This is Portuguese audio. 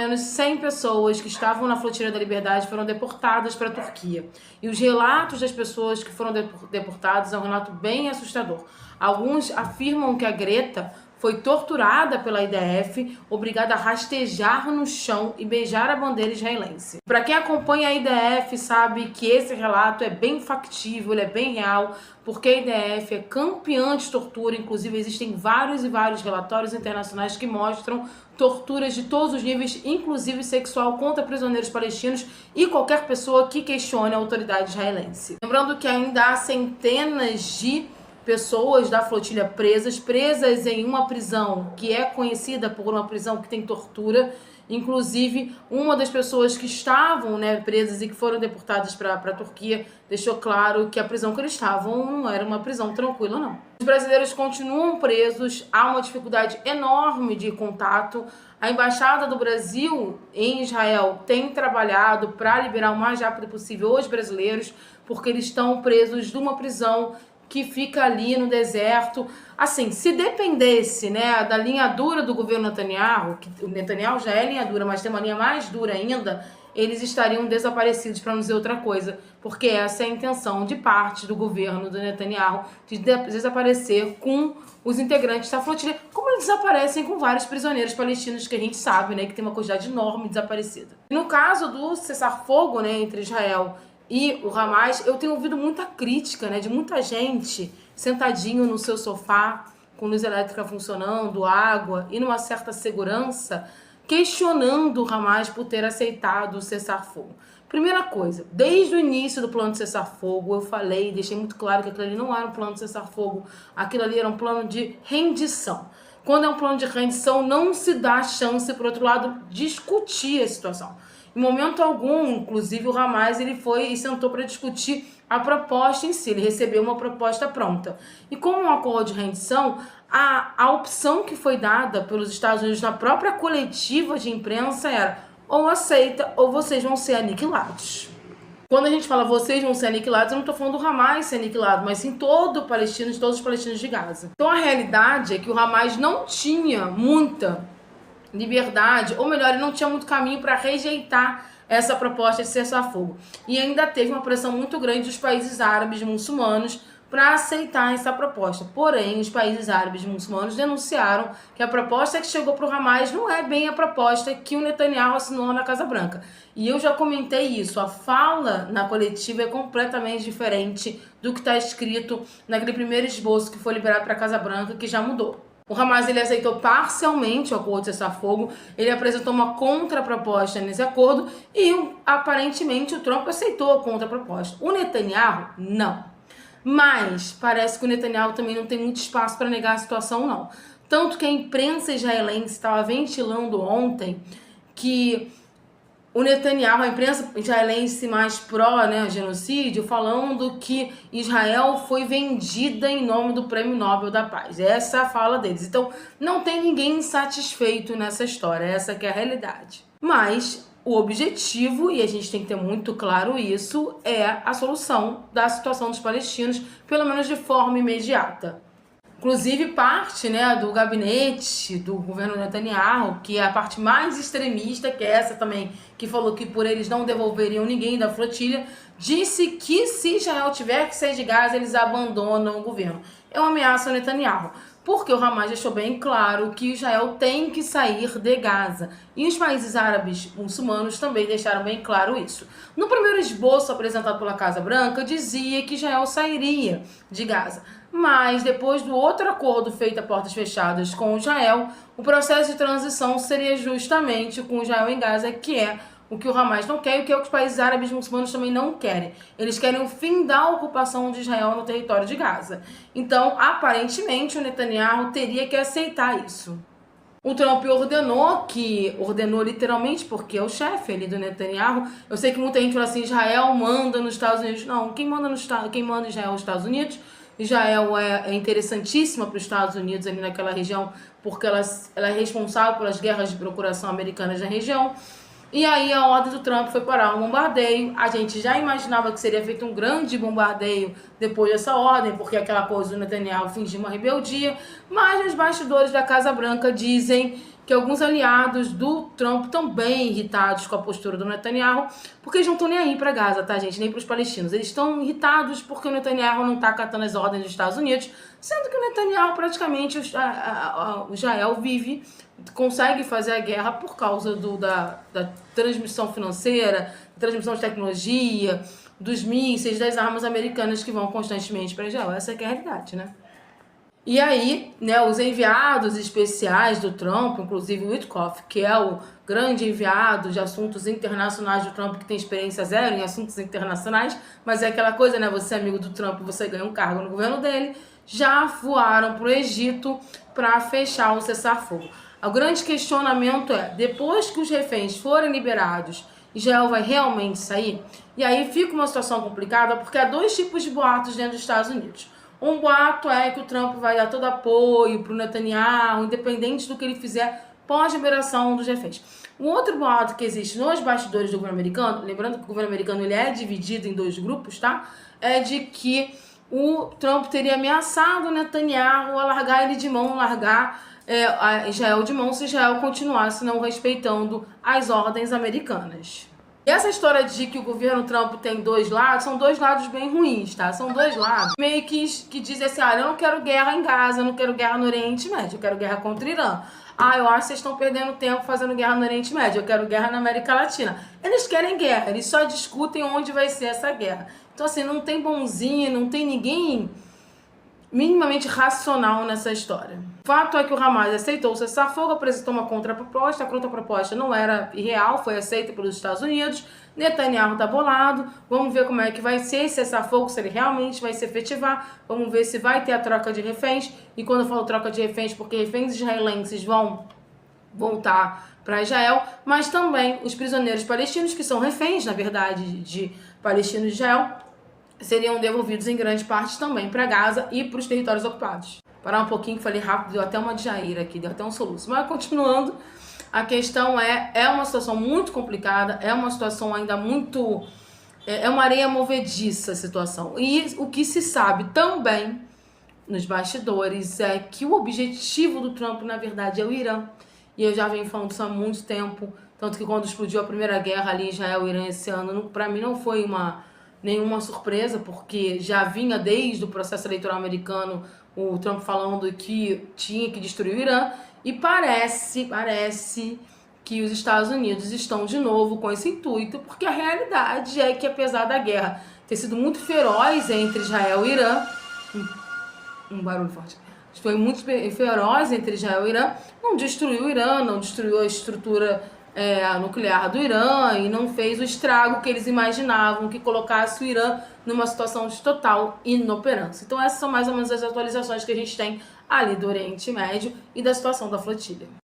Menos 100 pessoas que estavam na Flotilha da Liberdade foram deportadas para a Turquia. E os relatos das pessoas que foram deportadas é um relato bem assustador. Alguns afirmam que a Greta foi torturada pela IDF, obrigada a rastejar no chão e beijar a bandeira israelense. Para quem acompanha a IDF sabe que esse relato é bem factível, ele é bem real, porque a IDF é campeã de tortura, inclusive existem vários e vários relatórios internacionais que mostram torturas de todos os níveis, inclusive sexual, contra prisioneiros palestinos e qualquer pessoa que questione a autoridade israelense. Lembrando que ainda há centenas de pessoas da flotilha presas em uma prisão que é conhecida por uma prisão que tem tortura. Inclusive, uma das pessoas que estavam presas e que foram deportadas para a Turquia deixou claro que a prisão que eles estavam não era uma prisão tranquila, não. Os brasileiros continuam presos, há uma dificuldade enorme de contato. A Embaixada do Brasil em Israel tem trabalhado para liberar o mais rápido possível os brasileiros, porque eles estão presos de uma prisão que fica ali no deserto. Assim, se dependesse da linha dura do governo Netanyahu, que o Netanyahu já é linha dura, mas tem uma linha mais dura ainda, eles estariam desaparecidos, para não dizer outra coisa, porque essa é a intenção de parte do governo do Netanyahu, de desaparecer com os integrantes da flotilha, como eles desaparecem com vários prisioneiros palestinos que a gente sabe, que tem uma quantidade enorme desaparecida. No caso do cessar-fogo, entre Israel e o Hamas, eu tenho ouvido muita crítica, de muita gente sentadinho no seu sofá, com luz elétrica funcionando, água e numa certa segurança, questionando o Hamas por ter aceitado o cessar-fogo. Primeira coisa, desde o início do plano de cessar-fogo, eu falei, deixei muito claro que aquilo ali não era um plano de cessar-fogo, aquilo ali era um plano de rendição. Quando é um plano de rendição, não se dá chance, por outro lado, discutir a situação. Em momento algum, inclusive, o Hamas ele foi e sentou para discutir a proposta em si. Ele recebeu uma proposta pronta. E como um acordo de rendição, a opção que foi dada pelos Estados Unidos na própria coletiva de imprensa era: ou aceita ou vocês vão ser aniquilados. Quando a gente fala vocês vão ser aniquilados, eu não estou falando do Hamas ser aniquilado, mas sim todos os palestinos de Gaza. Então a realidade é que o Hamas não tinha muita liberdade, ou melhor, ele não tinha muito caminho para rejeitar essa proposta de cessar-fogo. E ainda teve uma pressão muito grande dos países árabes muçulmanos para aceitar essa proposta. Porém, os países árabes muçulmanos denunciaram que a proposta que chegou para o Hamas não é bem a proposta que o Netanyahu assinou na Casa Branca. E eu já comentei isso, a fala na coletiva é completamente diferente do que está escrito naquele primeiro esboço que foi liberado para a Casa Branca, que já mudou. O Hamas ele aceitou parcialmente o acordo de cessar-fogo, ele apresentou uma contraproposta nesse acordo e aparentemente o Trump aceitou a contraproposta. O Netanyahu, não. Mas parece que o Netanyahu também não tem muito espaço para negar a situação, não. Tanto que a imprensa israelense estava ventilando ontem que o Netanyahu, a imprensa israelense mais pró-genocídio, falando que Israel foi vendida em nome do Prêmio Nobel da Paz. Essa é a fala deles. Então, não tem ninguém insatisfeito nessa história. Essa que é a realidade. Mas o objetivo, e a gente tem que ter muito claro isso, é a solução da situação dos palestinos, pelo menos de forma imediata. Inclusive, parte do gabinete do governo Netanyahu, que é a parte mais extremista, que é essa também, que falou que por eles não devolveriam ninguém da flotilha, disse que se Israel tiver que sair de Gaza, eles abandonam o governo. É uma ameaça ao Netanyahu, porque o Hamas deixou bem claro que Israel tem que sair de Gaza. E os países árabes muçulmanos também deixaram bem claro isso. No primeiro esboço apresentado pela Casa Branca, dizia que Israel sairia de Gaza. Mas depois do outro acordo feito a portas fechadas com Israel, o processo de transição seria justamente com Israel em Gaza, que é o que o Hamas não quer e o que os países árabes muçulmanos também não querem. Eles querem o fim da ocupação de Israel no território de Gaza. Então, aparentemente, o Netanyahu teria que aceitar isso. O Trump ordenou literalmente, porque é o chefe ali do Netanyahu. Eu sei que muita gente fala assim, Israel manda nos Estados Unidos. Não, quem manda em Israel é os Estados Unidos. Israel é interessantíssima para os Estados Unidos ali naquela região, porque ela é responsável pelas guerras de procuração americanas na região. E aí a ordem do Trump foi parar um bombardeio. A gente já imaginava que seria feito um grande bombardeio depois dessa ordem, porque aquela coisa do Netanyahu fingir uma rebeldia. Mas os bastidores da Casa Branca dizem que alguns aliados do Trump estão bem irritados com a postura do Netanyahu, porque eles não estão nem aí para Gaza, tá, gente? Nem para os palestinos. Eles estão irritados porque o Netanyahu não está acatando as ordens dos Estados Unidos, sendo que o Netanyahu praticamente, o Israel consegue fazer a guerra por causa da transmissão financeira, da transmissão de tecnologia, dos mísseis, das armas americanas que vão constantemente para Israel. Essa que é a realidade, né? E aí, né, os enviados especiais do Trump, inclusive o Witkoff, que é o grande enviado de assuntos internacionais do Trump, que tem experiência zero em assuntos internacionais, mas é aquela coisa, né, você é amigo do Trump, você ganha um cargo no governo dele, já voaram para o Egito para fechar o cessar-fogo. O grande questionamento é, depois que os reféns forem liberados, Israel vai realmente sair? E aí fica uma situação complicada, porque há dois tipos de boatos dentro dos Estados Unidos. Um boato é que o Trump vai dar todo apoio para o Netanyahu, independente do que ele fizer pós-liberação dos reféns. Um outro boato que existe nos bastidores do governo americano, lembrando que o governo americano ele é dividido em dois grupos, tá? É de que o Trump teria ameaçado o Netanyahu a largar ele de mão, largar a Israel de mão, se Israel continuasse não respeitando as ordens americanas. E essa história de que o governo Trump tem dois lados, são dois lados bem ruins, tá? São dois lados meio que dizem assim, eu não quero guerra em Gaza, eu não quero guerra no Oriente Médio, eu quero guerra contra o Irã. Eu acho que vocês estão perdendo tempo fazendo guerra no Oriente Médio, eu quero guerra na América Latina. Eles querem guerra, eles só discutem onde vai ser essa guerra. Então assim, não tem bonzinho, não tem ninguém minimamente racional nessa história. O fato é que o Hamas aceitou o cessar-fogo, apresentou uma contraproposta, a contraproposta não era irreal, foi aceita pelos Estados Unidos, Netanyahu tá bolado, vamos ver como é que vai ser esse cessar-fogo, se ele realmente vai se efetivar, vamos ver se vai ter a troca de reféns, e quando eu falo troca de reféns, porque reféns israelenses vão voltar para Israel, mas também os prisioneiros palestinos, que são reféns, na verdade, de palestinos de Israel, seriam devolvidos em grande parte também para Gaza e para os territórios ocupados. Parar um pouquinho, que falei rápido, deu até uma de Jair aqui, deu até um soluço. Mas continuando, a questão é uma situação muito complicada, é uma situação ainda muito... É uma areia movediça a situação. E o que se sabe também nos bastidores é que o objetivo do Trump, na verdade, é o Irã. E eu já venho falando isso há muito tempo, tanto que quando explodiu a primeira guerra ali, Israel e Irã esse ano, para mim não foi nenhuma surpresa, porque já vinha desde o processo eleitoral americano o Trump falando que tinha que destruir o Irã, e parece que os Estados Unidos estão de novo com esse intuito, porque a realidade é que, apesar da guerra ter sido muito feroz entre Israel e Irã, um barulho forte, foi muito feroz entre Israel e Irã, não destruiu o Irã, não destruiu a estrutura nuclear do Irã e não fez o estrago que eles imaginavam, que colocasse o Irã numa situação de total inoperância. Então essas são mais ou menos as atualizações que a gente tem ali do Oriente Médio e da situação da flotilha.